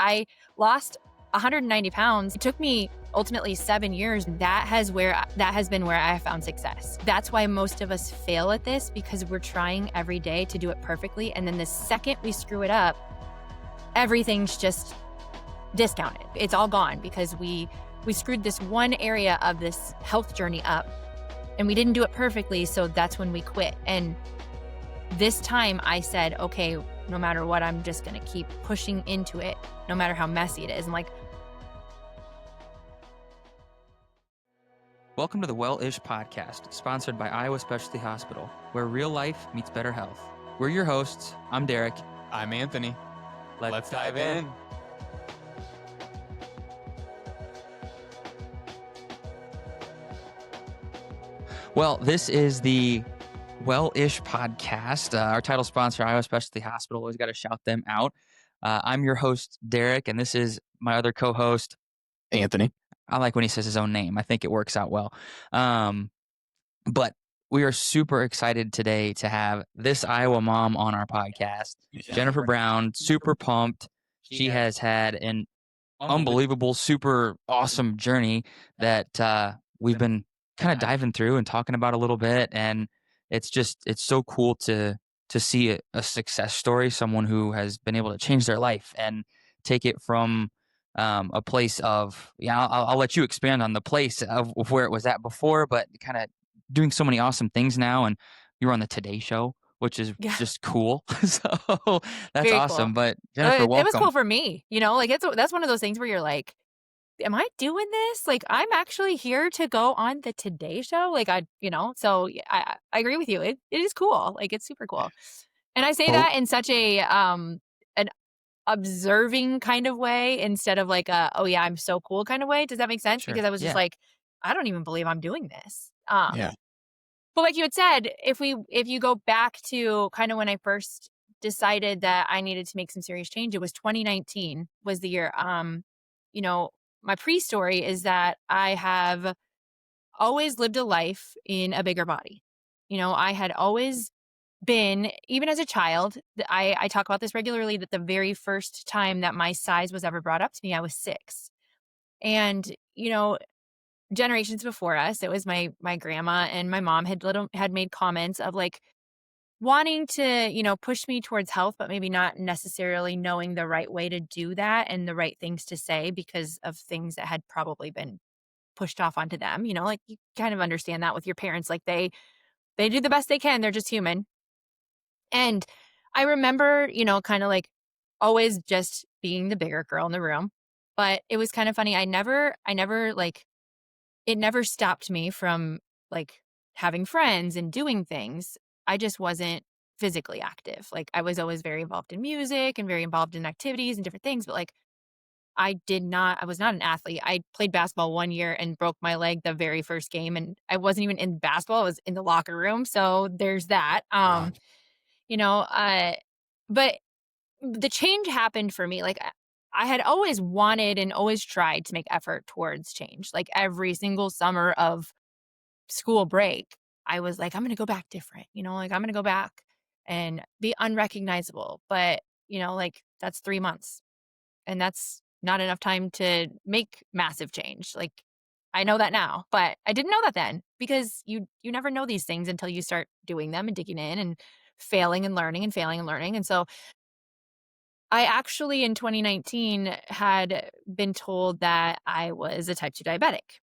I lost 190 pounds. It took me ultimately 7 years. That has been where I have found success. That's why most of us fail at this, because we're trying every day to do it perfectly. And then the second we screw it up, everything's just discounted. It's all gone because we screwed this one area of this health journey up and we didn't do it perfectly. So that's when we quit. And this time I said, okay, no matter what, I'm just going to keep pushing into it, no matter how messy it is. And Welcome to the Well-ish podcast, sponsored by Iowa Specialty Hospital, where real life meets better health. We're your hosts. I'm Derek. I'm Anthony. Let's dive in. Well, this is the Well-ish podcast. Our title sponsor, Iowa Specialty Hospital. Always got to shout them out. I'm your host, Derek, and this is my other co-host, Anthony. I like when he says his own name. I think it works out well. But we are super excited today to have this Iowa mom on our podcast, Jennifer Brown. Super pumped. She has had an unbelievable, super awesome journey that we've been kind of diving through and talking about a little bit. And it's so cool to see a success story, someone who has been able to change their life and take it from a place of, I'll let you expand on the place of where it was at before, but kind of doing so many awesome things now. And you're on the Today Show, which is just cool. So that's very awesome. cool. But Jennifer, welcome. It was cool for me. That's one of those things where you're like, am I doing this? Like, I'm actually here to go on the Today Show. So I agree with you. It is cool. Like, it's super cool. And I say that in such an observing kind of way instead of like oh yeah, I'm so cool kind of way. Does that make sense? Sure. Because I was just like, I don't even believe I'm doing this. Yeah. But like you had said, if you go back to kind of when I first decided that I needed to make some serious change, it was 2019 was the year. My pre-story is that I have always lived a life in a bigger body. I had always been, even as a child, I talk about this regularly, that the very first time that my size was ever brought up to me, I was 6. And, generations before us, it was my grandma and my mom had made comments of like wanting to, push me towards health, but maybe not necessarily knowing the right way to do that and the right things to say because of things that had probably been pushed off onto them. Like you kind of understand that with your parents, like they do the best they can. They're just human. And I remember, kind of like always just being the bigger girl in the room. But it was kind of funny. I never like, it never stopped me from like having friends and doing things. I just wasn't physically active. Like I was always very involved in music and very involved in activities and different things. But like I was not an athlete. I played basketball 1 year and broke my leg the very first game. And I wasn't even in basketball. I was in the locker room. So there's that. Wow. But the change happened for me. Like I had always wanted and always tried to make effort towards change. Like every single summer of school break, I was like, I'm going to go back different, like I'm going to go back and be unrecognizable. But, like that's 3 months and that's not enough time to make massive change. Like I know that now, but I didn't know that then because you never know these things until you start doing them and digging in and failing and learning and failing and learning. And so I actually in 2019 had been told that I was a type 2 diabetic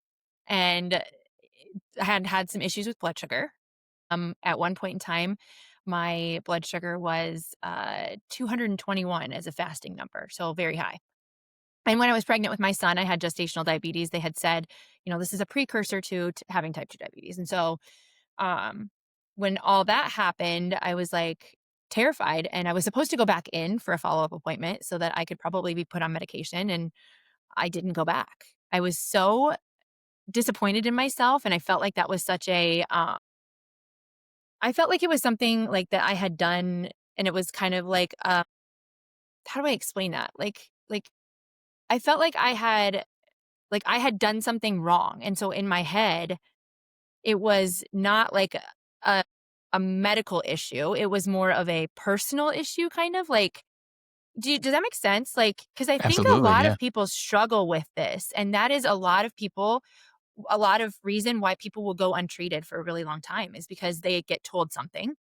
and I had some issues with blood sugar. At one point in time, my blood sugar was 221 as a fasting number, so very high. And when I was pregnant with my son, I had gestational diabetes. They had said, this is a precursor to having type 2 diabetes. And so when all that happened, I was like terrified and I was supposed to go back in for a follow-up appointment so that I could probably be put on medication. And I didn't go back. I was so disappointed in myself. And I felt like that was I felt like it was something like that I had done. And it was kind of like, how do I explain that? Like I felt like I had done something wrong. And so in my head, it was not like a medical issue. It was more of a personal issue, kind of like Does that make sense? Like, because I think a Absolutely. lot Yeah. of people struggle with this, and that is a lot of reason why people will go untreated for a really long time is because they get told something,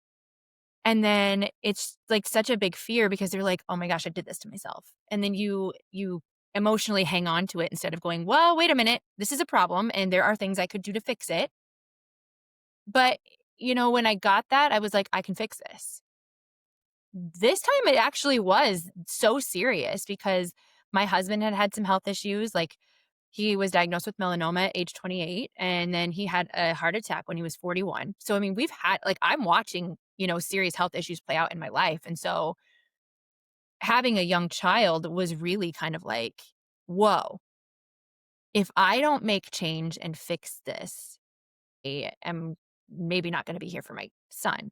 and then it's, like, such a big fear because they're like, "Oh my gosh, I did this to myself." And then you emotionally hang on to it instead of going, "Well, wait a minute. This is a problem, and there are things I could do to fix it." But, when I got that, I was like, "I can fix this." This time it actually was so serious because my husband had had some health issues, like, he was diagnosed with melanoma at age 28, and then he had a heart attack when he was 41. So, I mean, we've had like, I'm watching, serious health issues play out in my life, and so having a young child was really kind of like, "Whoa, if I don't make change and fix this, I am maybe not gonna be here for my son."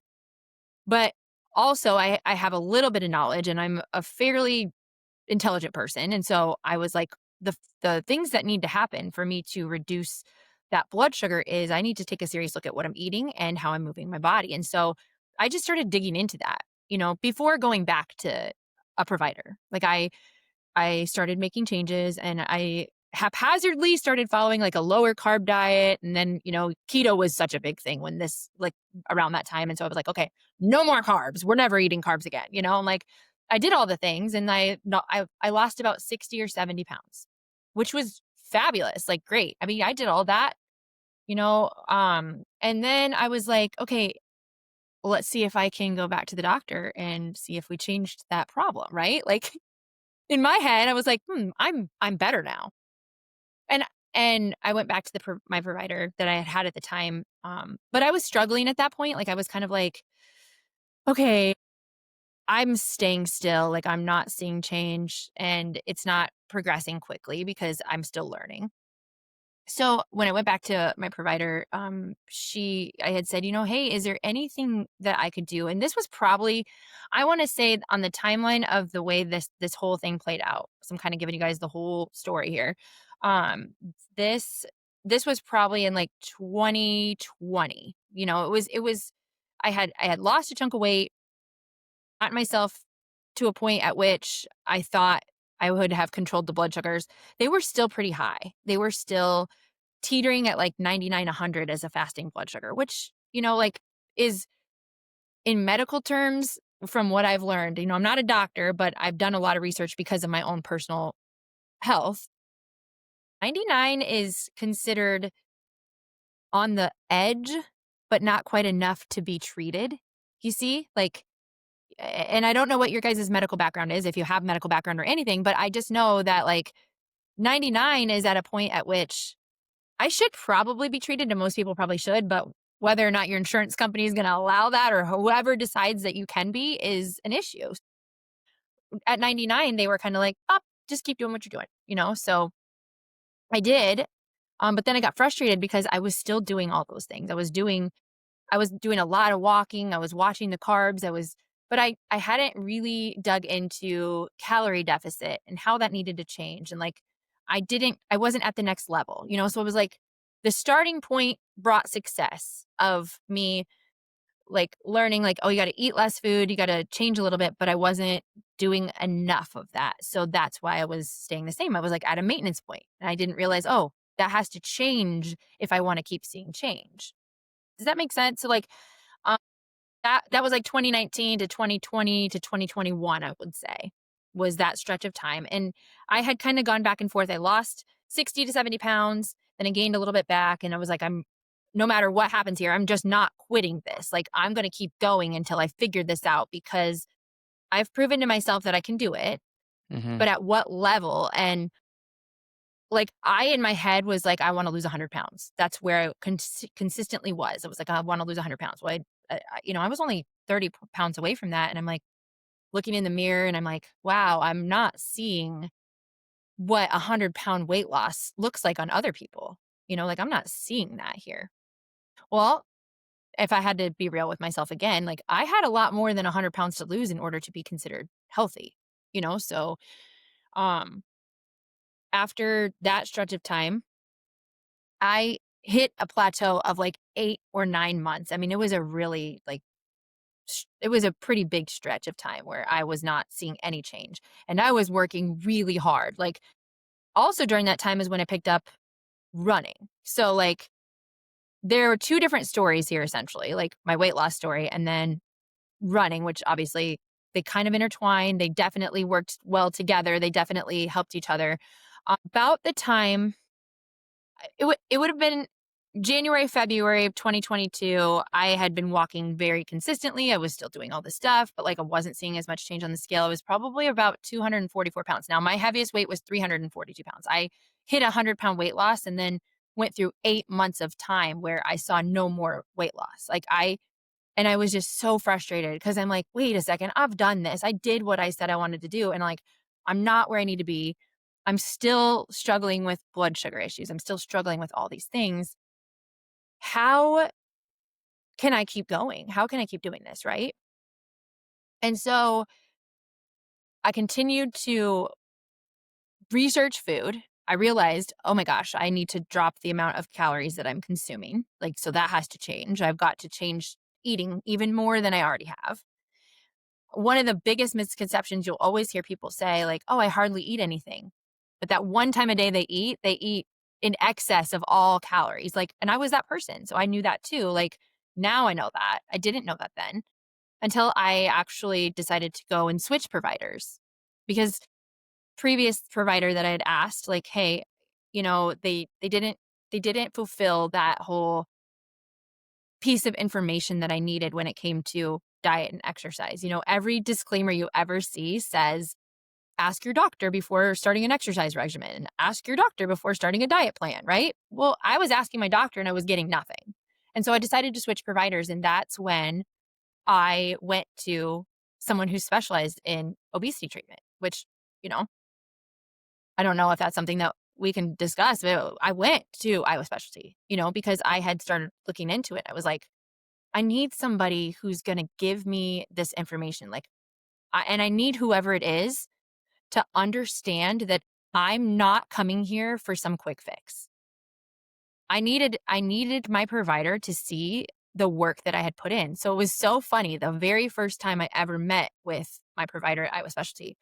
But also, I have a little bit of knowledge, and I'm a fairly intelligent person, and so I was like, the things that need to happen for me to reduce that blood sugar is I need to take a serious look at what I'm eating and how I'm moving my body, and so I just started digging into that, before going back to a provider. Like, I started making changes, and I haphazardly started following, like, a lower carb diet, and then, keto was such a big thing when this like, around that time, and so I was like, "Okay, no more carbs. We're never eating carbs again," and, like, I did all the things, and I lost about 60 or 70 pounds, which was fabulous, like, great. I mean, I did all that, and then I was like, "Okay, let's see if I can go back to the doctor and see if we changed that problem," right? Like, in my head, I was like, I'm better now." And I went back to my provider that I had had at the time, but I was struggling at that point, like, I was kind of like, "Okay, I'm staying still, like, I'm not seeing change, and it's not progressing quickly because I'm still learning." So when I went back to my provider, I had said, "Hey, is there anything that I could do?" And this was probably, I want to say, on the timeline of the way this whole thing played out. So I'm kind of giving you guys the whole story here. Um, this this was probably in like 2020. It was I had lost a chunk of weight, got myself to a point at which I thought I would have controlled the blood sugars. They were still pretty high. They were still teetering at like 99, 100 as a fasting blood sugar, which, like, is, in medical terms, from what I've learned, I'm not a doctor, but I've done a lot of research because of my own personal health. 99 is considered on the edge, but not quite enough to be treated. You see? Like, and I don't know what your guys' medical background is, if you have medical background or anything, but I just know that, like, 99 is at a point at which I should probably be treated, and most people probably should, but whether or not your insurance company is gonna allow that or whoever decides that you can be is an issue. At 99, they were kinda like, "Oh, just keep doing what you're doing," So I did, but then I got frustrated because I was still doing all those things. I was doing a lot of walking, I was watching the carbs, but I hadn't really dug into calorie deficit and how that needed to change, and, like, I wasn't at the next level, so it was like the starting point brought success of me, like, learning, like, "Oh, you gotta eat less food, you gotta change a little bit," but I wasn't doing enough of that, so that's why I was staying the same. I was, like, at a maintenance point, and I didn't realize, "Oh, that has to change if I wanna keep seeing change." Does that make sense? So, like, um, that was like 2019 to 2020 to 2021, I would say, was that stretch of time. And I had kind of gone back and forth. I lost 60 to 70 pounds, then I gained a little bit back. And I was like, no matter what happens here, I'm just not quitting this. Like, I'm going to keep going until I figure this out because I've proven to myself that I can do it, Hmm. but at what level? And, like, I, in my head, was like, I want to lose 100 pounds. That's where I consistently was. I was like, I want to lose 100 pounds. Well, I was only 30 pounds away from that. And I'm like looking in the mirror and I'm like, wow, I'm not seeing what 100-pound weight loss looks like on other people. Like, I'm not seeing that here. Well, if I had to be real with myself again, like, I had a lot more than 100 pounds to lose in order to be considered healthy, So, um, after that stretch of time, I hit a plateau of like 8 or 9 months. I mean, it was a really, like, it was a pretty big stretch of time where I was not seeing any change. And I was working really hard. Like, also during that time is when I picked up running. So, like, there are two different stories here, essentially, like my weight loss story and then running, which obviously they kind of intertwined. They definitely worked well together. They definitely helped each other. About the time, it would have been January, February of 2022. I had been walking very consistently. I was still doing all this stuff, but like I wasn't seeing as much change on the scale. I was probably about 244 pounds. Now, my heaviest weight was 342 pounds. I hit a 100-pound weight loss and then went through 8 months of time where I saw no more weight loss. And I was just so frustrated because I'm like, wait a second, I've done this. I did what I said I wanted to do. And like, I'm not where I need to be. I'm still struggling with blood sugar issues. I'm still struggling with all these things. How can I keep going? How can I keep doing this? Right. And so I continued to research food. I realized, oh my gosh, I need to drop the amount of calories that I'm consuming. Like, so that has to change. I've got to change eating even more than I already have. One of the biggest misconceptions you'll always hear people say, like, oh, I hardly eat anything. But that one time a day they eat in excess of all calories. Like, and I was that person. So I knew that too. Like, now I know that. I didn't know that then until I actually decided to go and switch providers. Because previous provider that I had asked, like, hey, they didn't fulfill that whole piece of information that I needed when it came to diet and exercise. Every disclaimer you ever see says, ask your doctor before starting an exercise regimen, ask your doctor before starting a diet plan, right? Well, I was asking my doctor and I was getting nothing. And so I decided to switch providers. And that's when I went to someone who specialized in obesity treatment, which, you know, I don't know if that's something that we can discuss, but I went to Iowa Specialty, because I had started looking into it. I was like, I need somebody who's going to give me this information. Like, and I need whoever it is to understand that I'm not coming here for some quick fix. I needed my provider to see the work that I had put in. So it was so funny. The very first time I ever met with my provider at Iowa Specialty,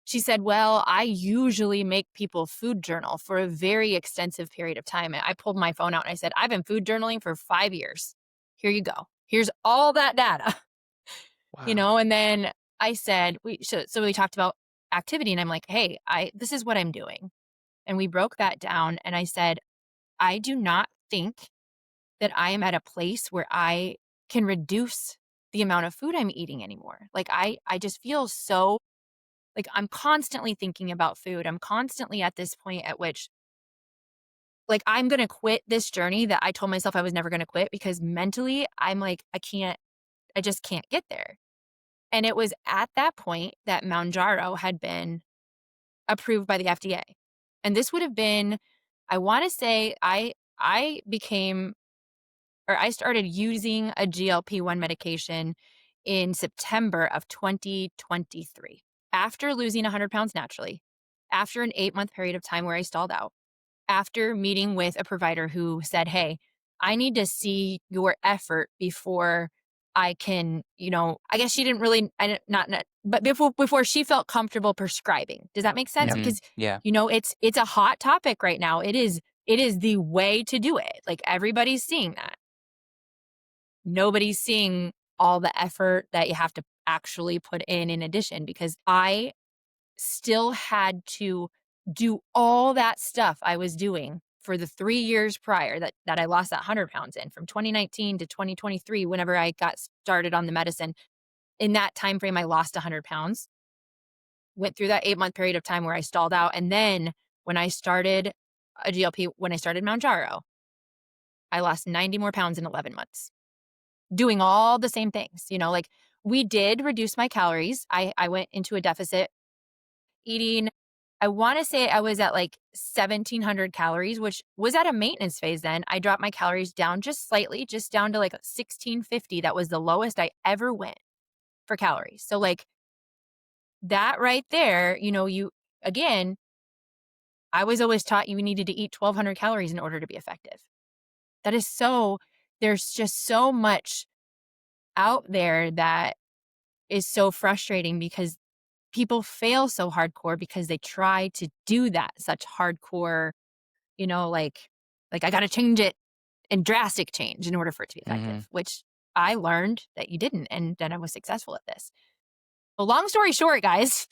she said, well, I usually make people food journal for a very extensive period of time. And I pulled my phone out and I said, I've been food journaling for 5 years. Here you go. Here's all that data, Wow. and then I said, so we talked about activity and I'm like, hey, this is what I'm doing. And we broke that down. And I said, I do not think that I am at a place where I can reduce the amount of food I'm eating anymore. Like I just feel so like I'm constantly thinking about food. I'm constantly at this point at which like I'm going to quit this journey that I told myself I was never going to quit because mentally I'm like, I just can't get there. And it was at that point that Mounjaro had been approved by the FDA. And this would have been, I want to say I became or I started using a GLP-1 medication in September of 2023 after losing 100 pounds naturally, after an 8-month period of time where I stalled out, after meeting with a provider who said, hey, I need to see your effort before I can, I guess she didn't really, I didn't, not, but before she felt comfortable prescribing. Does that make sense? Yep. Because, Yeah. it's a hot topic right now. It is the way to do it. Like everybody's seeing that. Nobody's seeing all the effort that you have to actually put in addition, because I still had to do all that stuff I was doing for the 3 years prior that I lost that 100 pounds in, from 2019 to 2023, whenever I got started on the medicine. In that time frame, I lost 100 pounds, went through that 8-month period of time where I stalled out. And then when I started when I started Mounjaro, I lost 90 more pounds in 11 months. Doing all the same things, like we did reduce my calories. I went into a deficit eating. I want to say I was at like 1,700 calories, which was at a maintenance phase then. I dropped my calories down just slightly, just down to like 1,650. That was the lowest I ever went for calories. So like that right there, again, I was always taught you needed to eat 1,200 calories in order to be effective. That is there's just so much out there that is so frustrating because people fail so hardcore because they try to do that such hardcore, like I got to change it and drastic change in order for it to be Mm-hmm. effective, which I learned that you didn't, and then I was successful at this. Well, long story short, guys,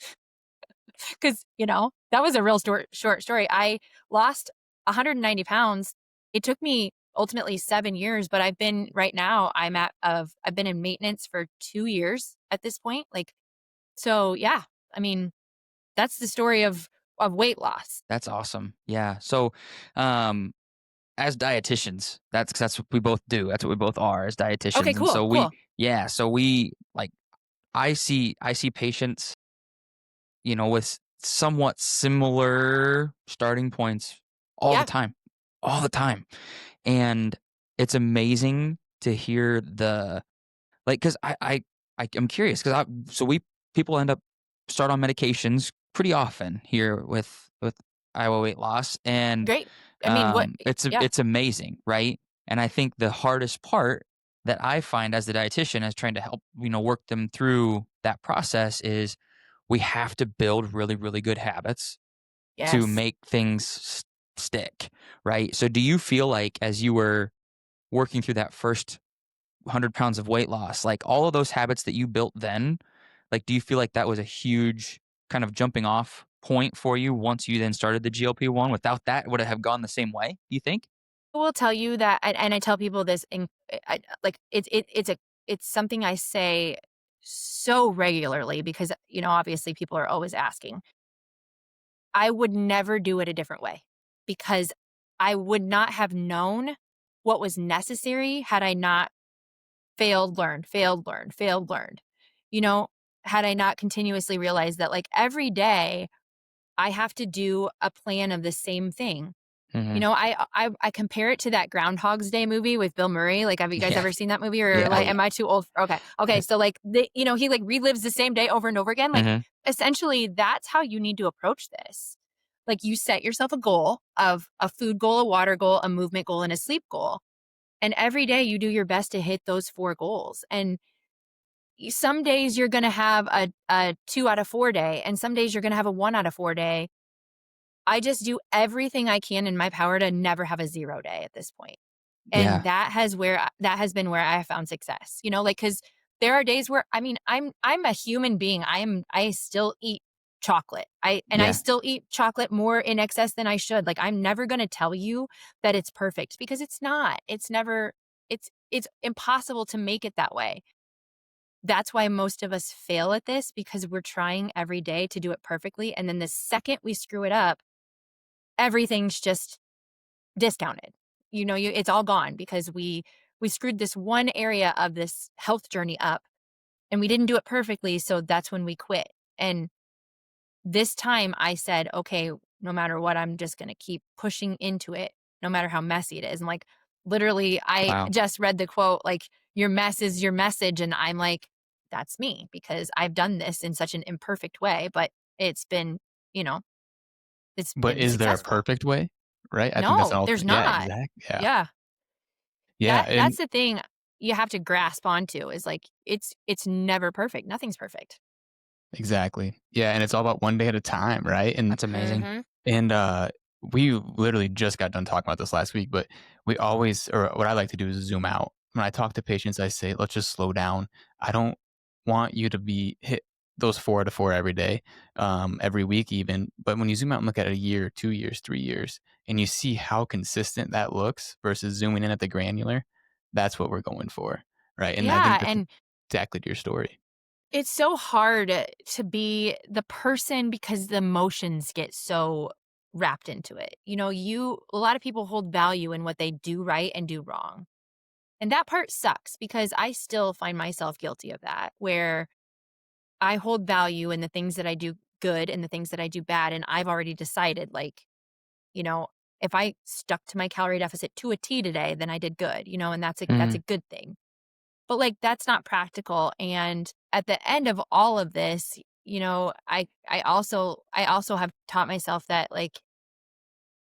because that was a real short story. I lost 190 pounds. It took me ultimately 7 years, but I've been right now. I've been in maintenance for 2 years at this point. Like, so yeah. I mean, that's the story of weight loss. That's awesome. Yeah. So, as dietitians, that's what we both do. That's what we both are as Okay, dietitians. And cool, so cool. we like, I see patients, with somewhat similar starting points all the Yeah, time, all the time. And it's amazing to hear because I'm curious because people end up start on medications pretty often here with Iowa weight loss, and great. I mean, yeah, it's amazing, right? And I think the hardest part that I find as the dietitian as trying to help work them through that process is we have to build really really good habits to yes. make things stick, right? So do you feel like as you were working through that first 100 pounds of weight loss, like all of those habits that you built then, like, do you feel like that was a huge kind of jumping off point for you once you then started the GLP-1? Without that, would it have gone the same way, do you think? I will tell you that, and I tell people this, like it's something I say so regularly because obviously people are always asking. I would never do it a different way because I would not have known what was necessary had I not failed, learned, failed, learned, failed, learned. You know, had I not continuously realized that like every day I have to do a plan of the same thing. Mhm. I compare it to that Groundhog's Day movie with Bill Murray. Like, have you guys Yeah. ever seen that movie? Or Yeah. Oh like, yeah. am I too old? Okay, okay. So like, he like relives the same day over and over again. Like, Mhm. essentially, that's how you need to approach this. Like, you set yourself a goal of a food goal, a water goal, a movement goal, and a sleep goal, and every day you do your best to hit those four goals. And some days you're going to have a 2 out of 4 day, and some days you're going to have a 1 out of 4 day. I just do everything I can in my power to never have a 0 day at this point. And Yeah. that has been where I have found success. Like, cuz there are days where I mean, I'm a human being. I still eat chocolate. I Yeah. still eat chocolate more in excess than I should. Like, I'm never going to tell you that it's perfect because it's not. It's never it's impossible to make it that way. That's why most of us fail at this because we're trying every day to do it perfectly, and then the second we screw it up, everything's just discounted. It's all gone because we screwed this one area of this health journey up and we didn't do it perfectly, so that's when we quit. And this time I said, okay, no matter what, I'm just going to keep pushing into it no matter how messy it is. And like, literally, I Wow. just read the quote, like, your mess is your message, and I'm like, that's me because I've done this in such an imperfect way, but it's been, you know, it's But been is there a successful. perfect way? Right? I think that's No, an there's ultimate. Yeah, not. exactly. Yeah. Yeah. Yeah. That's And the thing you have to grasp onto is like it's never perfect. Nothing's perfect. exactly. Yeah. And it's all about one day at a time, right? And That's amazing. Mhm. And, we literally just got done talking about this last week, but we always or what I like to do is zoom out. When I talk to patients, I say, "Let's just slow down." I don't want you to be hit those 4 out of 4 every day, every week even, but when you zoom out and look at a year, 2 years, 3 years, and you see how consistent that looks versus zooming in at the granular, that's what we're going for, right? And I think Yeah, that's and exactly your story. it's so hard to be the person because the emotions get so wrapped into it. A lot of people hold value in what they do right and do wrong. And that part sucks because I still find myself guilty of that, where I hold value in the things that I do good and the things that I do bad. And I've already decided, like, you know, if I stuck to my calorie deficit to a T today, then I did good, and that's a Mhm. good thing. But like, that's not practical. And at the end of all of this, I also have taught myself that, like,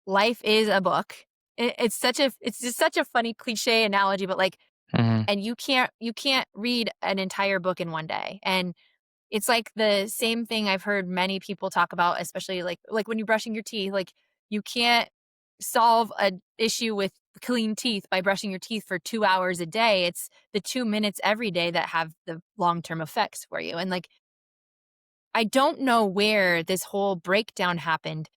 life is a book. It's just such a funny cliche analogy, but like, Mhm. And you can't read an entire book in one day. And it's like the same thing I've heard many people talk about, especially like when you're brushing your teeth, like you can't solve a issue with clean teeth by brushing your teeth for 2 hours a day. It's the 2 minutes every day that have the long-term effects for you. And like I don't know where this whole breakdown happened.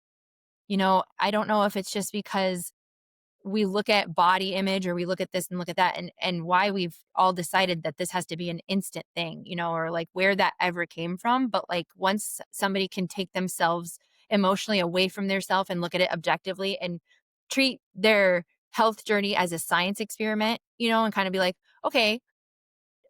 I don't know if it's just because we look at body image or we look at this and look at that and why we've all decided that this has to be an instant thing, or like where that ever came from. But like once somebody can take themselves emotionally away from their self and look at it objectively and treat their health journey as a science experiment, and kind of be like, okay,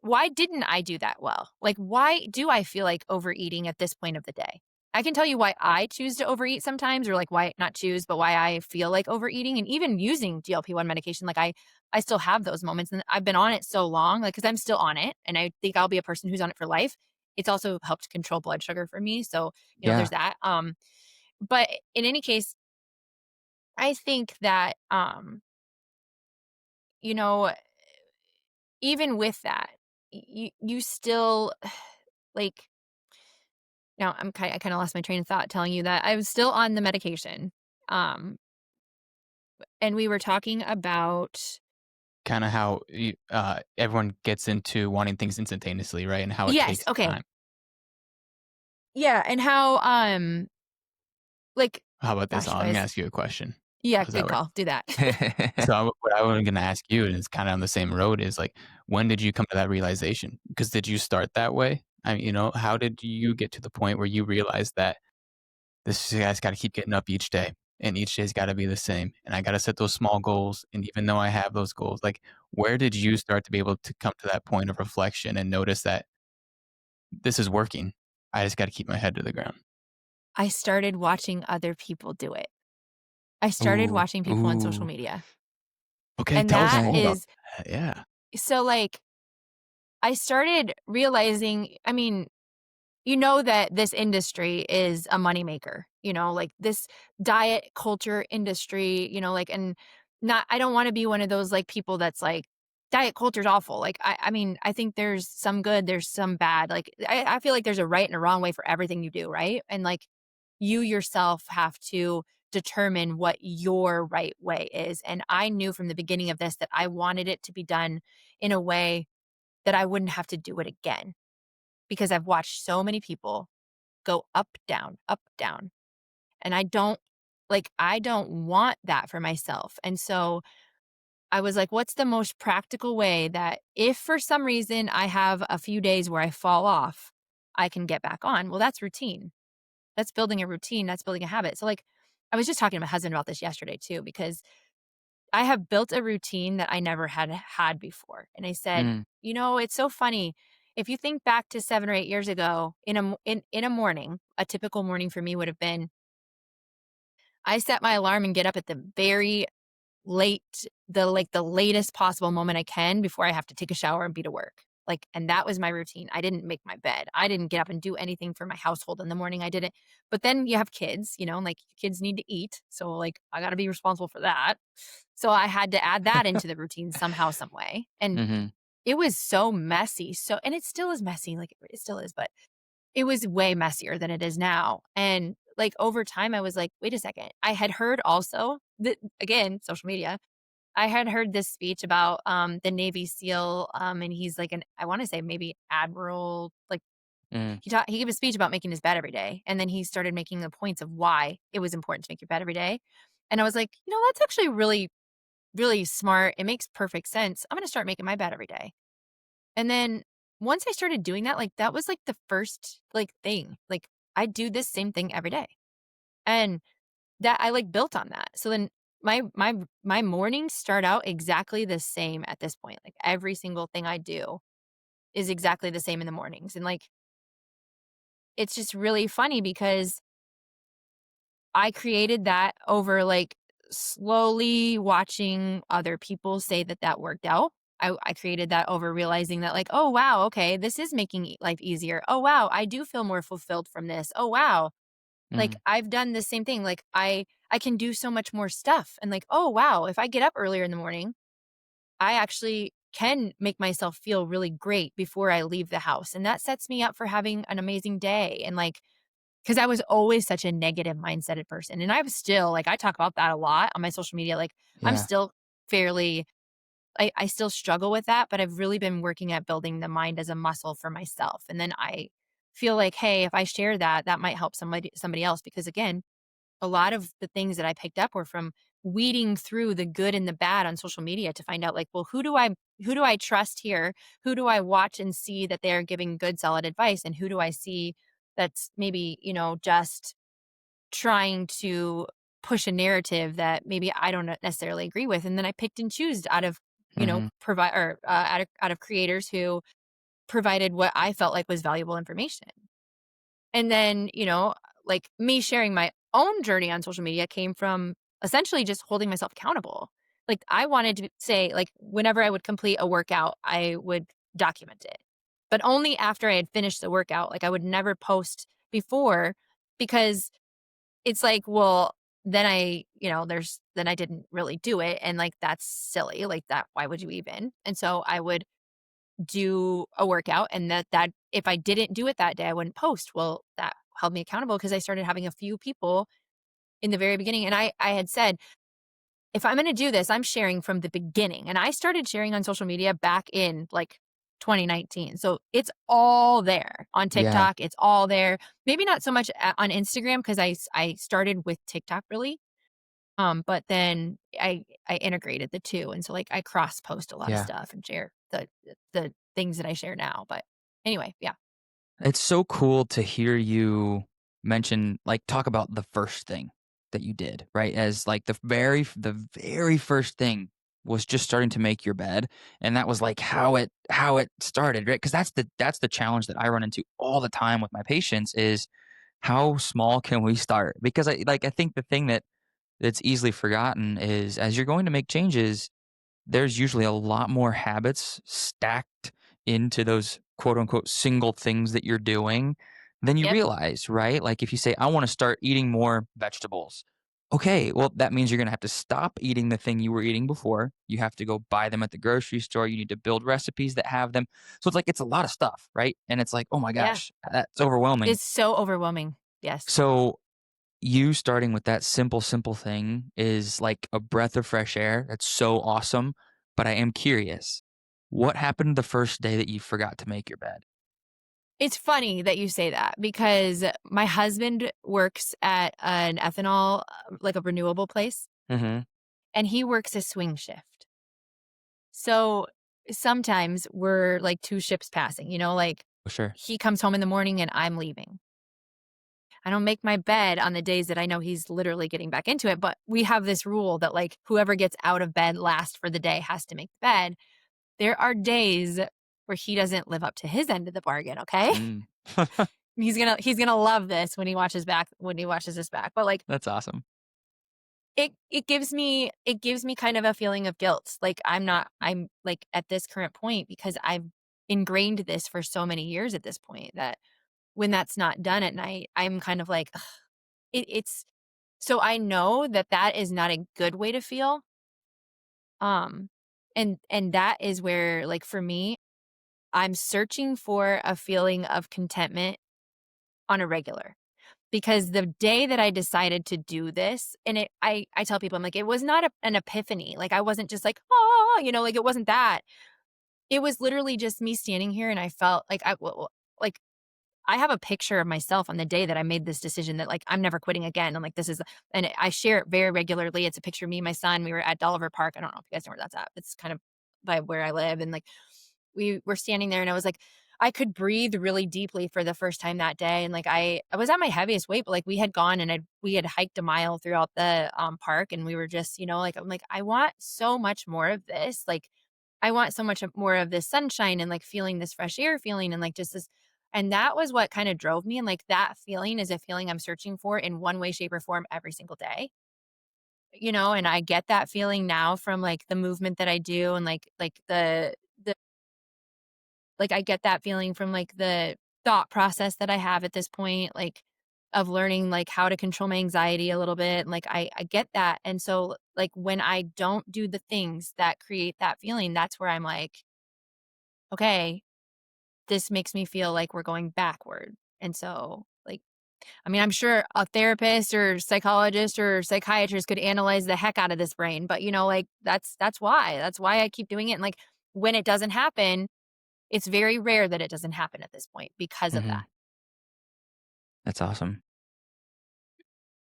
why didn't I do that well? Like, why do I feel like overeating at this point of the day? I can tell you why I choose to overeat sometimes, or like why not choose, but why I feel like overeating and even using GLP-1 medication. Like I still have those moments and I've been on it so long, like, cause I'm still on it and I think I'll be a person who's on it for life. It's also helped control blood sugar for me. So, there's Yeah. that. But in any case, I think that, you know, even with that, you still like, now I kind of lost my train of thought telling you that I was still on the medication. Um, and we were talking about Kind of how everyone gets into wanting things instantaneously, right? And how it yes, takes okay. time. Yeah, and how like How about this? gosh, you Let me guys. ask you a question. Yeah, How does that good work? call. Do that. So what I was gonna ask you, and it's kinda on the same road, is, like, when did you come to that realization? Because did you start that way? I mean, how did you get to the point where you realized that this guy's gotta keep getting up each day, and each day's gotta be the same, and I gotta set those small goals, and even though I have those goals, like, where did you start to be able to come to that point of reflection and notice that this is working? I just gotta keep my head to the ground. I started watching other people do it. I started Ooh, watching people on social ooh, media. Okay, And tell us that more okay. about is that. Yeah. so like I started realizing, I mean, that this industry is a moneymaker, like this diet culture industry, like, and not, I don't want to be one of those like people that's like, diet culture is awful. Like, I mean, I think there's some good, there's some bad. Like, I feel like there's a right and a wrong way for everything you do, right? And like, you yourself have to determine what your right way is. And I knew from the beginning of this that I wanted it to be done in a way that I wouldn't have to do it again because I've watched so many people go up, down, up, down. And I don't want that for myself. And so I was like, what's the most practical way that if for some reason I have a few days where I fall off, I can get back on? Well, that's routine. That's building a routine. That's building a habit. So, like, I was just talking to my husband about this yesterday too, because I have built a routine that I never had before. And I said, Mm, it's so funny. If you think back to 7 or 8 years ago, in a morning, a typical morning for me would have been I set my alarm and get up at the very the latest possible moment I can before I have to take a shower and be to work. Like, and that was my routine. I didn't make my bed. I didn't get up and do anything for my household in the morning. I didn't. But then you have kids, and like kids need to eat. So like I got to be responsible for that. So I had to add that into the routine somehow, some way. And mhm, it was so messy. So, and it still is messy. Like it still is, but it was way messier than it is now. And like over time, I was like, wait a second. I had heard also that, again, social media, I had heard this speech about the Navy SEAL, and he's like I want to say maybe admiral. Like mm, he gave a speech about making his bed every day, and then he started making the points of why it was important to make your bed every day. And I was like, that's actually really, really smart. It makes perfect sense. I'm gonna start making my bed every day. And then once I started doing that, like that was like the first like thing. Like I do this same thing every day. And that I like built on that. So then my mornings start out exactly the same at this point. Like every single thing I do is exactly the same in the mornings. And like it's just really funny because I created that over like slowly watching other people say that that worked out. I created that over realizing that like, oh wow, okay, this is making life easier. Oh wow, I do feel more fulfilled from this. Oh wow, like mm, I've done the same thing. Like I can do so much more stuff. And like, oh wow, if I get up earlier in the morning, I actually can make myself feel really great before I leave the house. And that sets me up for having an amazing day. And like, because I was always such a negative mindseted person. And I was still like, I talk about that a lot on my social media. Like, I'm Yeah. still fairly, I still struggle with that, but I've really been working at building the mind as a muscle for myself. And then I feel like, hey, if I share that, that might help somebody else. Because again, a lot of the things that I picked up were from weeding through the good and the bad on social media to find out like, well, who do I trust here? Who do I watch and see that they're giving good solid advice, and who do I see that's maybe, just trying to push a narrative that maybe I don't necessarily agree with. And then I picked and choose out of, Hmm. provide or out of creators who provided what I felt like was valuable information. And then, like me sharing my own journey on social media came from essentially just holding myself accountable. Like I wanted to say, like, whenever I would complete a workout, I would document it. But only after I had finished the workout. Like I would never post before, because it's like, well, then then I didn't really do it. And like that's silly. Like that, why would you even? And so I would do a workout, and that if I didn't do it that day, I wouldn't post. Well, that held me accountable because I started having a few people in the very beginning. And I had said, if I'm going to do this, I'm sharing from the beginning. And I started sharing on social media back in like 2019. So it's all there on Yeah. TikTok. It's all there. Maybe not so much on Instagram, because I started with TikTok really. But then I integrated the two, and so, like, I cross post a lot of Yeah. stuff and share the things that I share now, but anyway, yeah. It's so cool to hear you mention, like, talk about the first thing that you did, right? As like the very first thing was just starting to make your bed, and that was like how it started, right? Because that's the challenge that I run into all the time with my patients is how small can we start? Because I think the thing that's easily forgotten is as you're going to make changes, there's usually a lot more habits stacked into those quote unquote single things that you're doing than you Yep, realize, right? Like if you say, I want to start eating more vegetables. Okay, well, that means you're going to have to stop eating the thing you were eating before. You have to go buy them at the grocery store. You need to build recipes that have them. So it's like, it's a lot of stuff, right? And it's like, oh my yeah. gosh, that's overwhelming. It's so overwhelming. Yes. So you starting with that simple thing is like a breath of fresh air. That's so awesome. But I am curious, what happened the first day that you forgot to make your bed? It's funny that you say that, because my husband works at an ethanol, like a renewable place, Mhm. and he works a swing shift. So, sometimes we're like 2 ships passing, like, For sure. he comes home in the morning and I'm leaving. I don't make my bed on the days that I know he's literally getting back into it, but we have this rule that like whoever gets out of bed last for the day has to make the bed. There are days where he doesn't live up to his end of the bargain, okay? Mm. He's going to love this when he watches this back. But like That's awesome. it gives me kind of a feeling of guilt. Like I'm like at this current point, because I've ingrained this for so many years at this point, that when that's not done at night, I'm kind of like, ugh, it's so I know that that is not a good way to feel. Um, and that is where, like, for me, I'm searching for a feeling of contentment on a regular. Because the day that I decided to do this, and I tell people, I'm like, it was not an epiphany. Like I wasn't just like, oh, like it wasn't that. It was literally just me standing here, and I felt like like I have a picture of myself on the day that I made this decision that like I'm never quitting again. I'm like, and I share it very regularly. It's a picture of me and my son. We were at Dolliver Park. I don't know if you guys know where that's at. It's kind of by where I live. And like we were standing there, and I was like, I could breathe really deeply for the first time that day. And like I was at my heaviest weight, but like we had gone and we had hiked a mile throughout the park, and we were just, like, I'm like, I want so much more of this. Like I want so much more of this sunshine and like feeling this fresh air feeling, and like just this. And that was what kind of drove me. And like that feeling is a feeling I'm searching for in one way, shape, or form every single day. And I get that feeling now from like the movement that I do, and like the like I get that feeling from like the thought process that I have at this point, like of learning like how to control my anxiety a little bit. And like I get that. And so like when I don't do the things that create that feeling, that's where I'm like, okay, this makes me feel like we're going backward. And so, like, I mean, I'm sure a therapist or psychologist or psychiatrist could analyze the heck out of this brain, but like that's why. That's why I keep doing it. And like when it doesn't happen, it's very rare that it doesn't happen at this point because of Hmm. that. That's awesome.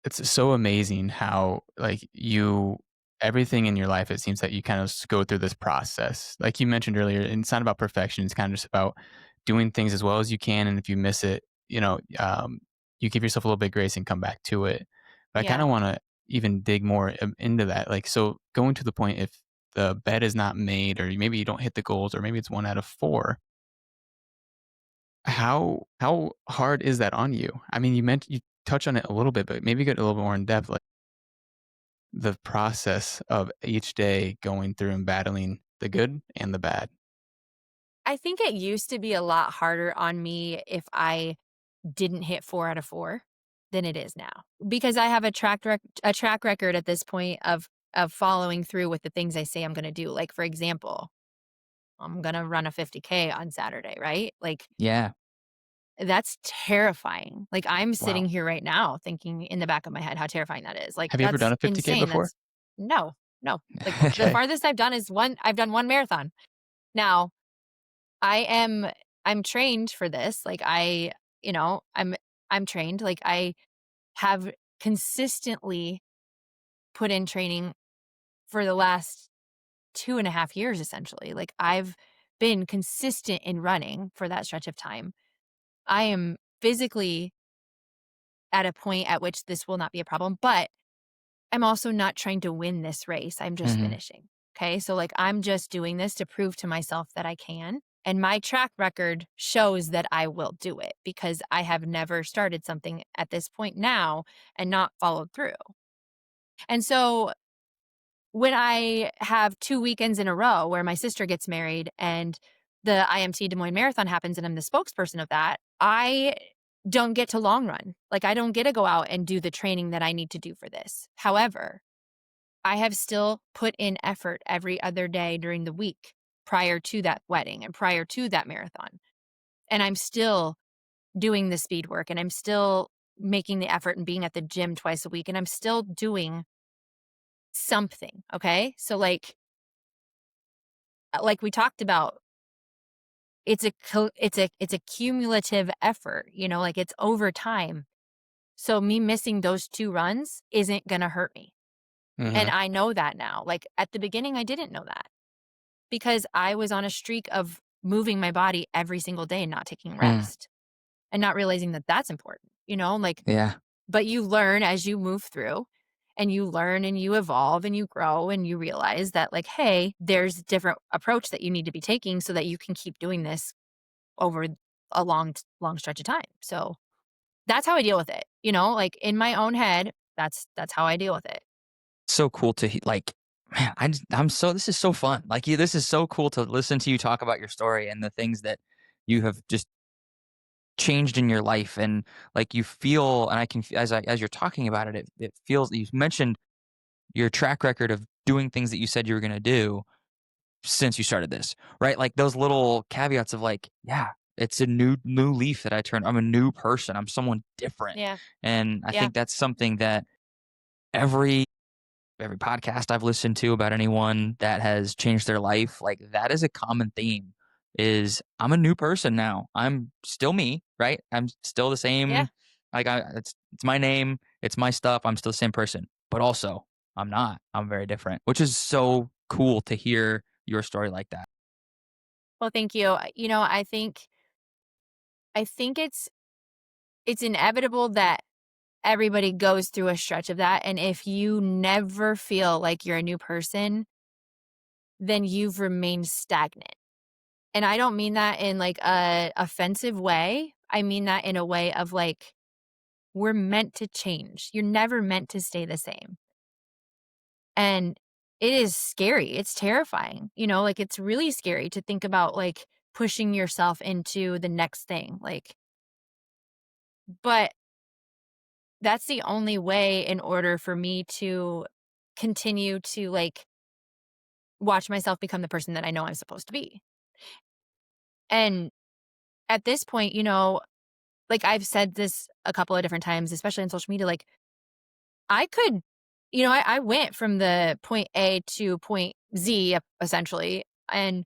It's so amazing how like you everything in your life, it seems that you kind of go through this process. Like you mentioned earlier, and it's not about perfection. It's kind of just about doing things as well as you can. And if you miss it, you give yourself a little bit of grace and come back to it. But I kind Yeah. of want to even dig more into that. Like, so going to the point, if the bet is not made, or maybe you don't hit the goals, or maybe it's 1 out of 4, how hard is that on you? I mean, you touch on it a little bit, but maybe get a little bit more in depth, like the process of each day going through and battling the good and the bad. I think it used to be a lot harder on me if I didn't hit 4 out of 4 than it is now. Because I have a track record at this point of following through with the things I say I'm gonna do. Like, for example, I'm gonna run a 50K on Saturday, right? Like, Yeah. that's terrifying. Like, I'm sitting Wow. here right now thinking in the back of my head how terrifying that is. Like, Have you ever done that's a 50K insane. before? That's no, no. Like, the Okay. farthest I've done is I've done 1 marathon. Now, I am I'm trained for this. Like, I'm trained. Like, I have consistently put in training for the last 2.5 years, essentially. Like, I've been consistent in running for that stretch of time. I am physically at a point at which this will not be a problem, but I'm also not trying to win this race. I'm just Hmm. finishing. Okay. So, like, I'm just doing this to prove to myself that I can. And my track record shows that I will do it because I have never started something at this point now and not followed through. And so, when I have 2 weekends in a row where my sister gets married and the IMT Des Moines Marathon happens and I'm the spokesperson of that, I don't get to long run. Like, I don't get to go out and do the training that I need to do for this. However, I have still put in effort every other day during the week prior to that wedding and prior to that marathon. And I'm still doing the speed work and I'm still making the effort and being at the gym twice a week and I'm still doing something. Okay. So, like we talked about, it's a cumulative effort, like it's over time. So me missing those 2 runs isn't going to hurt me. And Hmm. I know that now. Like, at the beginning I didn't know that because I was on a streak of moving my body every single day and not taking Mm. rest and not realizing that that's important, like, Yeah. but you learn as you move through and you learn and you evolve and you grow and you realize that, like, hey, there's a different approach that you need to be taking so that you can keep doing this over a long stretch of time. So that's how I deal with it, like in my own head, that's how I deal with it. So cool to like, man, I'm so, this is so fun. Like you, this is so cool to listen to you talk about your story and the things that you have just changed in your life. And like you feel, and I can, as you're talking about it, it feels, you mentioned your track record of doing things that you said you were going to do since you started this, right? Like those little caveats of like, yeah, it's a new leaf that I turned. I'm a new person. I'm someone different. Yeah. And I Yeah. think that's something that every podcast I've listened to about anyone that has changed their life, like that is a common theme is I'm a new person now. I'm still me, right? I'm still the Yeah. same. Like it's my name, it's my stuff. I'm still the same person, but also I'm not. I'm very different, which is so cool to hear your story like that. Well, thank you. I think it's inevitable that everybody goes through a stretch of that, and if you never feel like you're a new person, then you've remained stagnant. And I don't mean that in like a offensive way. I mean that in a way of like, we're meant to change. You're never meant to stay the same. And it is scary. It's terrifying. Like, it's really scary to think about like pushing yourself into the next thing. Like, but that's the only way in order for me to continue to like watch myself become the person that I know I'm supposed to be. And at this point, like I've said this a couple of different times, especially on social media, like I could, I went from the point A to point Z essentially, and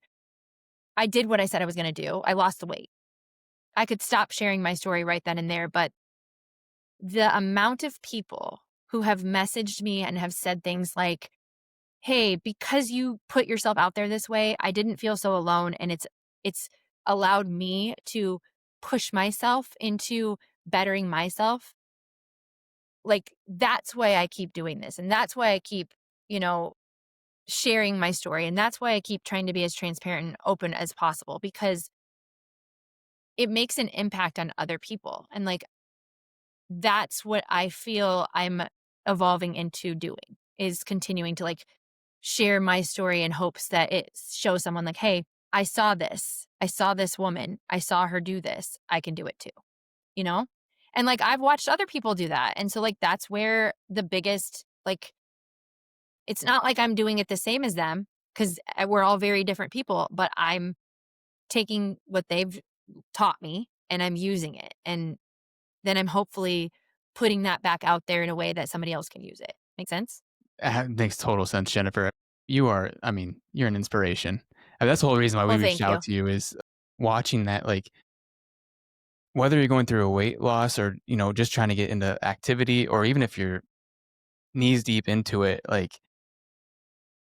I did what I said I was going to do. I lost the weight. I could stop sharing my story right then and there, but the amount of people who have messaged me and have said things like, "Hey, because you put yourself out there this way, I didn't feel so alone, and it's allowed me to push myself into bettering myself." Like, that's why I keep doing this, and that's why I keep, you know, sharing my story, and that's why I keep trying to be as transparent and open as possible, because it makes an impact on other people, and, like, that's what I feel I'm evolving into doing, is continuing to, like, share my story in hopes that it shows someone like, "Hey, I saw this. I saw this woman. I saw her do this. I can do it too." You know? And, like, I've watched other people do that, and so, like, that's where the biggest, like, it's not like I'm doing it the same as them, 'cause, we're all very different people, but I'm taking what they've taught me, and I'm using it, and then I'm hopefully putting that back out there in a way that somebody else can use it. Make sense? Makes total sense, Jennifer. You are, I mean, you're an inspiration. And that's the whole reason why we Well, reached thank out you. to you is watching that, like, whether you're going through a weight loss or, just trying to get into activity, or even if you're knees deep into it, like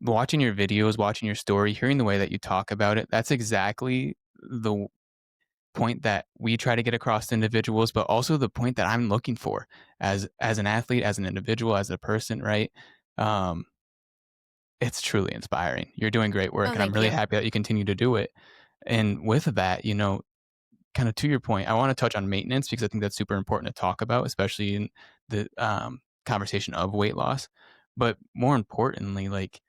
watching your videos, watching your story, hearing the way that you talk about it, that's exactly the point that we try to get across to individuals, but also the point that I'm looking for as an athlete, as an individual, as a person, right? Um, it's truly inspiring. You're doing great work, Oh, and I'm thank really you. happy that you continue to do it. And with that, kind of to your point, I want to touch on maintenance because I think that's super important to talk about, especially in the conversation of weight loss. But more importantly, like,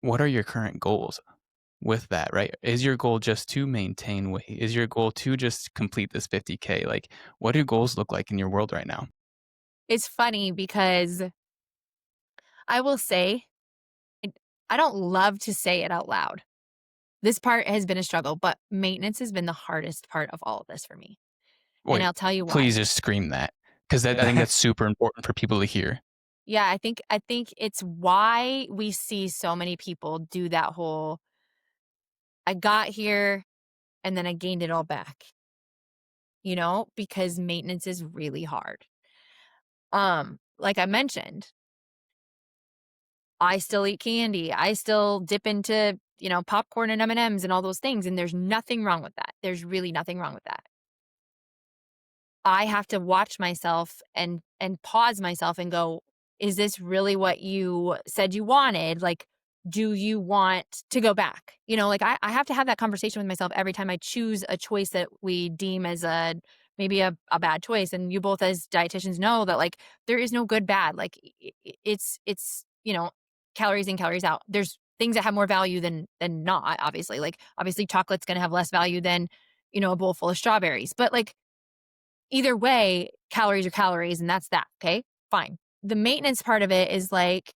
what are your current goals with that, right? Is your goal just to maintain weight? Is your goal to just complete this 50K? Like, what do goals look like in your world right now? It's funny because I will say, it I don't love to say it out loud. This part has been a struggle, but maintenance has been the hardest part of all of this for me, and Wait, I'll tell you why. please just scream that because I think that's super important for people to hear. Yeah, I think it's why we see so many people do that whole, "I got here and then I gained it all back," because maintenance is really hard. Like I mentioned, I still eat candy. I still dip into, popcorn and M&Ms and M's and all those things, and there's nothing wrong with that. There's really nothing wrong with that. I have to watch myself and pause myself and go, "Is this really what you said you wanted? Like, do you want to go back?" Like I have to have that conversation with myself every time I choose a choice that we deem as maybe a bad choice. And you both as dietitians know that, like, there is no good bad. Like it's calories in, calories out. There's things that have more value than not, obviously. Like, obviously chocolate's gonna have less value than, a bowl full of strawberries. But, like, either way, calories are calories, and that's that. Okay, fine. The maintenance part of it is like,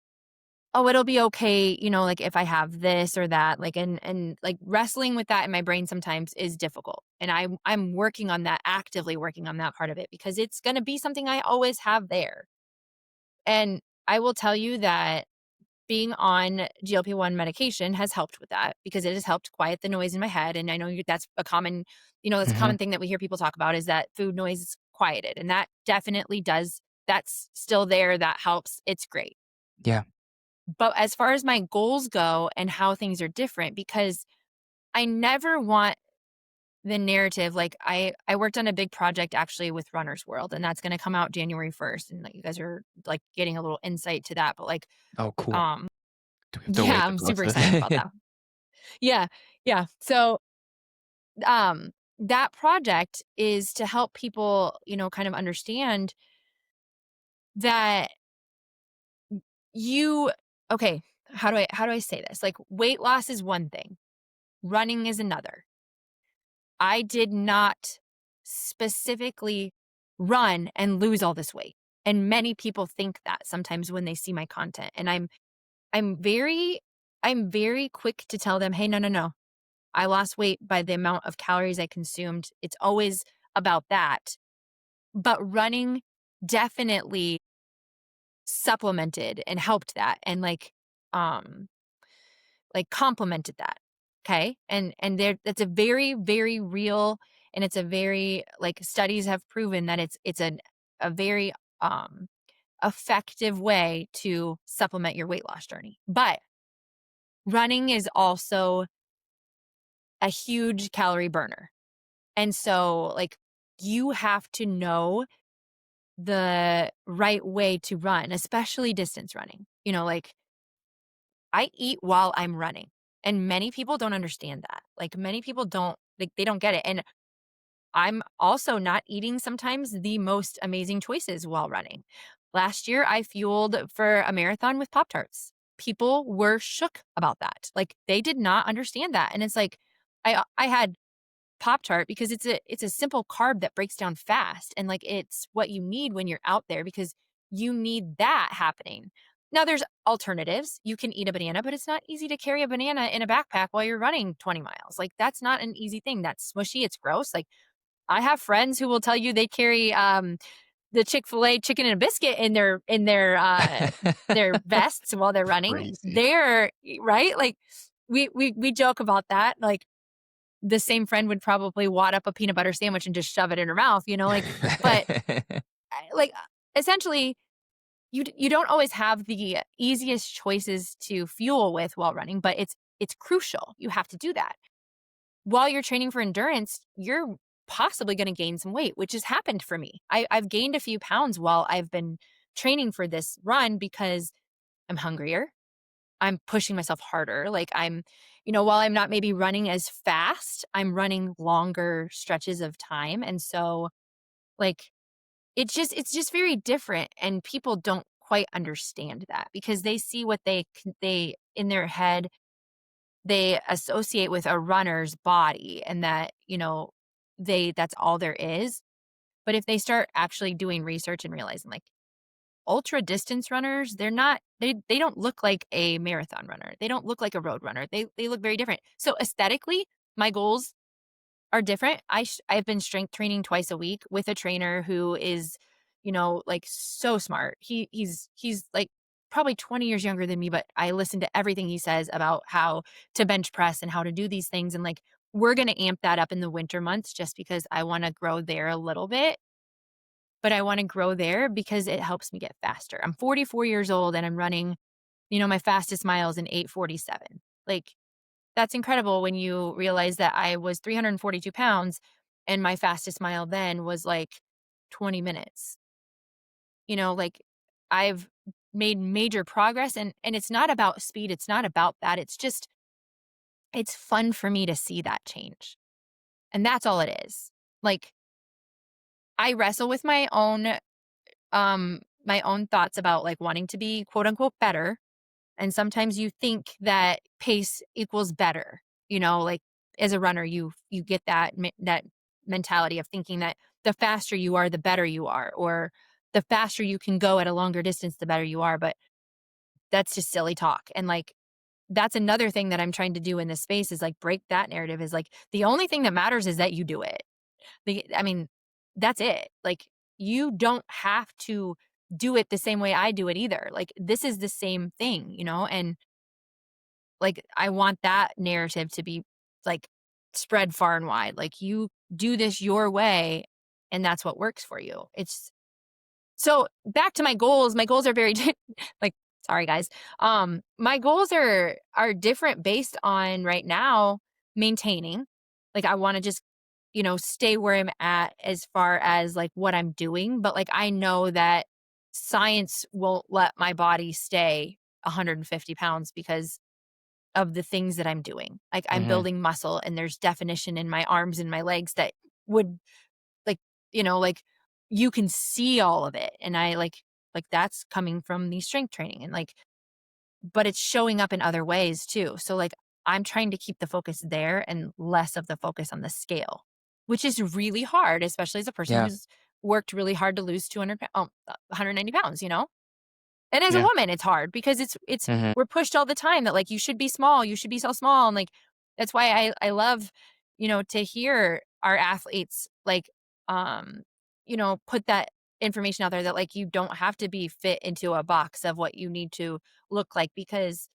oh, it'll be okay, like if I have this or that, like, and like wrestling with that in my brain sometimes is difficult. And I'm working on that, actively working on that part of it, because it's going to be something I always have there. And I will tell you that being on GLP-1 medication has helped with that, because it has helped quiet the noise in my head. And I know that's a common, that's a Hmm. common thing that we hear people talk about, is that food noise is quieted. And that definitely does. That's still there. That helps. It's great. Yeah. But as far as my goals go and how things are different, because I never want the narrative, like I worked on a big project actually with Runner's World, and that's going to come out January 1st, and like you guys are like getting a little insight to that. But like, Oh, cool. um Do we have to wait yeah, to I'm post super excited this? about that. Yeah. Yeah. So, um, that project is to help people, kind of understand that you, okay, how do I say this? Like, weight loss is one thing, running is another. I did not specifically run and lose all this weight. And many people think that sometimes when they see my content. And I'm very I'm very quick to tell them, "Hey, no, no, no. I lost weight by the amount of calories I consumed. It's always about that. But running definitely supplemented and helped that and um complemented that. Okay. And there that's a very, very real, and it's a very, studies have proven that it's a very effective way to supplement your weight loss journey. But running is also a huge calorie burner. And so you have to know the right way to run, especially distance running. I eat while I'm running. And many people don't understand that. Many people don't, they don't get it. And I'm also not eating sometimes the most amazing choices while running. Last year, I fueled for a marathon with Pop Tarts. People were shook about that. They did not understand that. And it's I had Pop Tart because it's a simple carb that breaks down fast, and it's what you need when you're out there because you need that happening. Now there's alternatives. You can eat a banana, but it's not easy to carry a banana in a backpack while you're running 20 miles. That's not an easy thing. That's smushy, it's gross. I have friends who will tell you they carry the Chick-fil-A chicken and a biscuit in their vests while they're running. Crazy. They're right. We joke about that. The same friend would probably wad up a peanut butter sandwich and just shove it in her mouth, but like essentially you don't always have the easiest choices to fuel with while running, but it's crucial. You have to do that. While you're training for endurance, you're possibly going to gain some weight, which has happened for me. I've gained a few pounds while I've been training for this run because I'm hungrier. I'm pushing myself harder. While I'm not maybe running as fast, I'm running longer stretches of time. And so like, it's just very different. And people don't quite understand that because they see what they in their head, they associate with a runner's body and that, that's all there is. But if they start actually doing research and realizing ultra distance runners, they don't look like a marathon runner. They don't look like a road runner. They look very different. So aesthetically, my goals are different. I've been strength training twice a week with a trainer who is, so smart. He's probably 20 years younger than me, but I listen to everything he says about how to bench press and how to do these things. And we're going to amp that up in the winter months just because I want to grow there a little bit. But I want to grow there because it helps me get faster. I'm 44 years old and I'm running, my fastest miles in 8:47. That's incredible when you realize that I was 342 pounds and my fastest mile then was 20 minutes. I've made major progress and it's not about speed. It's not about that. It's fun for me to see that change. And that's all it is. I wrestle with my own thoughts about wanting to be quote unquote better. And sometimes you think that pace equals better, as a runner, you get that mentality of thinking that the faster you are, the better you are, or the faster you can go at a longer distance, the better you are. But that's just silly talk. And that's another thing that I'm trying to do in this space is break that narrative is the only thing that matters is that you do it. I mean, that's it. You don't have to do it the same way I do it either. This is the same thing, and I want that narrative to be spread far and wide. You do this your way and that's what works for you. So back to my goals. My goals are very sorry guys. My goals are different based on right now maintaining. I want to just stay where I'm at as far as what I'm doing. But I know that science won't let my body stay 150 pounds because of the things that I'm doing. I'm building muscle and there's definition in my arms and my legs that would like, you can see all of it. And I that's coming from the strength training and but it's showing up in other ways too. So I'm trying to keep the focus there and less of the focus on the scale, which is really hard, especially as a person Yeah. who's worked really hard to lose 190 pounds, And as a Yeah. woman, it's hard because Mhm. we're pushed all the time that you should be small, you should be so small. And That's why I love, to hear our athletes like, um, put that information out there that like you don't have to be fit into a box of what you need to look like because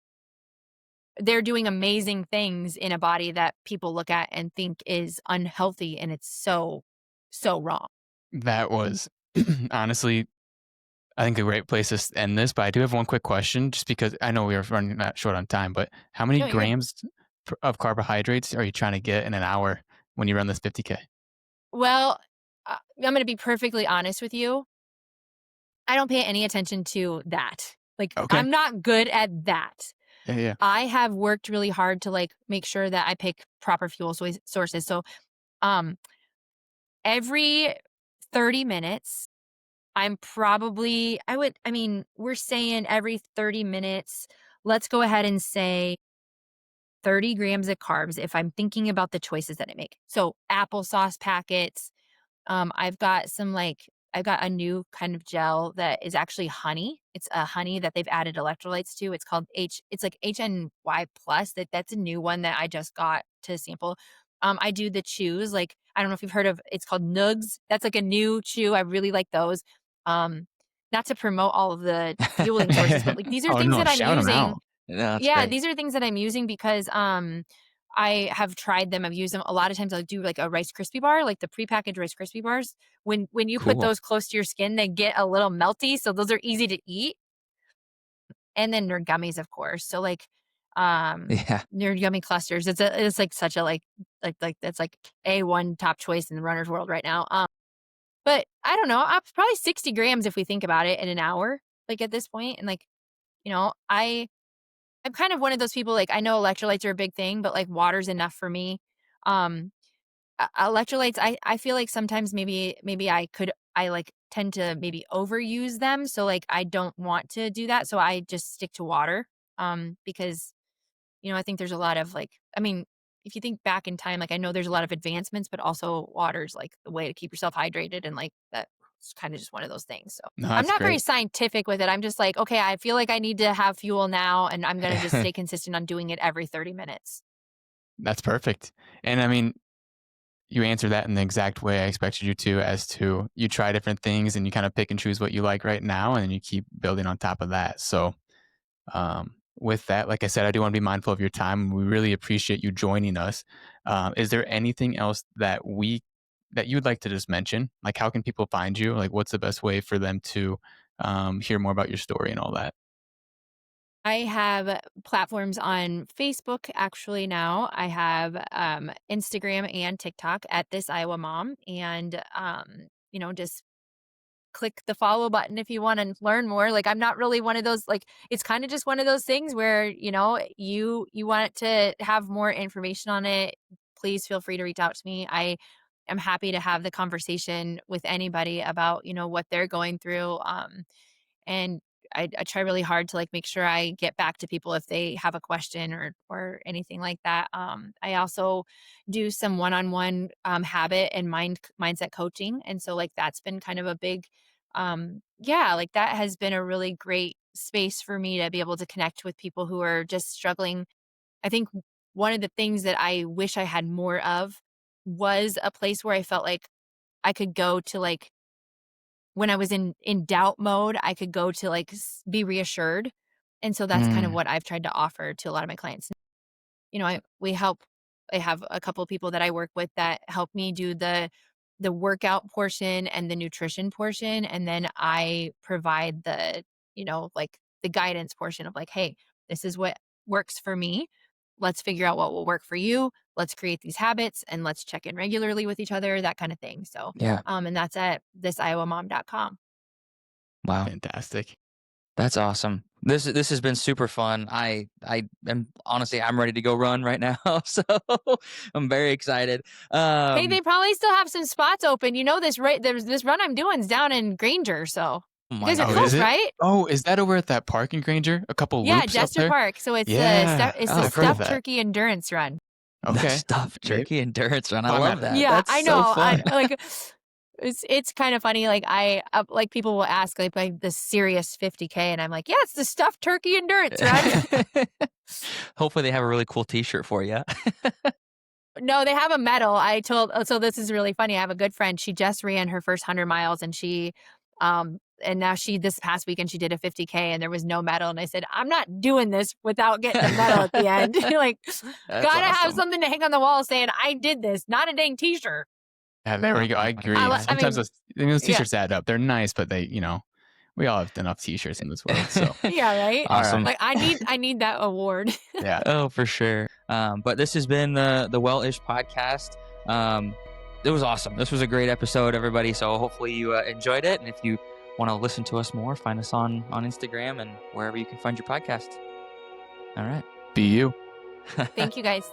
they're doing amazing things in a body that people look at and think is unhealthy and it's so, so wrong. That was honestly, I think, a great place to end this. But I do have one quick question, just because I know we are running not short on time. But how many No, you're good. grams of carbohydrates are you trying to get in an hour when you run this 50K? Well, I'm going to be perfectly honest with you. I don't pay any attention to that. Like, Okay. I'm not good at that. Yeah, yeah. I have worked really hard to like make sure that I pick proper fuel sources. So, um, every 30 minutes, I mean, we're saying every 30 minutes, let's go ahead and say 30 grams of carbs if I'm thinking about the choices that I make. So, applesauce packets, I've got a new kind of gel that is actually honey. It's a honey that they've added electrolytes to. It's called it's like HNY plus. That's a new one that I just got to sample. I do the chews, like I don't know if you've heard of it's called Nugs. That's like a new chew. I really like those. Um, Not to promote all of the fueling sources, but like these are Oh things no, that I'm shout them using. out. No, that's Yeah, great. these are things that I'm using because I have tried them. I've used them a lot of times. I'll do like a Rice Krispie bar, like the prepackaged Rice Krispie bars. When you put Cool. those close to your skin, they get a little melty, so those are easy to eat. And then nerd gummies, of course. So like Yeah. nerd gummy clusters. It's like such a like that's like A1 top choice in the runner's world right now. But I don't know, probably 60 grams if we think about it in an hour, like at this point. And like, you know, I'm kind of one of those people, like, I know electrolytes are a big thing, but, like, water's enough for me. Um, Electrolytes, I feel like sometimes maybe I, like, tend to maybe overuse them, so, like, I don't want to do that, so I just stick to water, because, I think there's a lot of, like I mean, if you think back in time, like, I know there's a lot of advancements, but also water's, like, the way to keep yourself hydrated and, like, that's kinda just one of those things, so No, I'm that's not very great. scientific with it, I'm just like, "Okay, I feel like I need to have fuel now, and I'm gonna just stay consistent on doing it every 30 minutes." That's perfect. And I mean, you answer that in the exact way I expected you to, as to you try different things and you kind of pick and choose what you like right now, and then you keep building on top of that. So, with that, like I said, I do want to be mindful of your time. We really appreciate you joining us. Is there anything else that you'd like to just mention? Like, how can people find you? Like, what's the best way for them to hear more about your story and all that? I have platforms on Facebook actually now. I have, Instagram and TikTok at This Iowa Mom, and, just click the follow button if you wanna learn more. Like, I'm not really one of those like, it's kinda just one of those things where, you want to have more information on it, please feel free to reach out to me. I am happy to have the conversation with anybody about, what they're going through, and I try really hard to like make sure I get back to people if they have a question or anything like that. I also do some one-on-one habit and mindset coaching, and so like that's been kind of a big, yeah, like that has been a really great space for me to be able to connect with people who are just struggling. I think one of the things that I wish I had more of was a place where I felt like I could go to like when I was in doubt mode, I could go to, like, be reassured, and so that's kind of Mm, what I've tried to offer to a lot of my clients. I have a couple of people that I work with that help me do the workout portion and the nutrition portion, and then I provide like, the guidance portion of, like, "Hey, this is what works for me. Let's figure out what will work for you. Let's create these habits, and let's check in regularly with each other," that kinda thing, so, yeah. and that's at thisiowamom.com. Wow. Fantastic. That's awesome. This has been super fun. I am honestly I'm ready to go run right now. So I'm very excited. Hey, Um they probably still have some spots open. There's this run I'm doing is down in Granger, so oh you my guys are Oh, is close, goodness. it? right? Oh, is that over at that parking Granger? A couple Yeah, loops up Jester there? Park. So Yeah, it's the Oh, I've heard of Stuffed that. Turkey Endurance Run. The Okay. stuffed Maybe turkey endurance run. I I'm love at that. Yeah, That's I so know. fun. It's kind of funny. Like like people will ask like the serious 50K, and I'm like, yeah, it's the stuffed turkey endurance run. Hopefully they have a really cool T-shirt for you. No, they have a medal. So this is really funny. I have a good friend. She just ran her first 100 miles, and and now this past weekend she did a 50K, and there was no medal. And I said, I'm not doing this without getting a medal at the end. Like, gotta have something to hang on the wall saying I did this, not a dang T-shirt. Yeah, there we go. I agree. Sometimes those T-shirts add up. They're nice, but they, we all have enough T-shirts in this world. So yeah, right. Awesome. Like I need that award. Yeah. Oh, for sure. But this has been the Well-ish podcast. It was awesome. This was a great episode, everybody. So hopefully you enjoyed it. And if you want to listen to us more, find us on Instagram and wherever you can find your podcast. All right. Be you. Thank you, guys.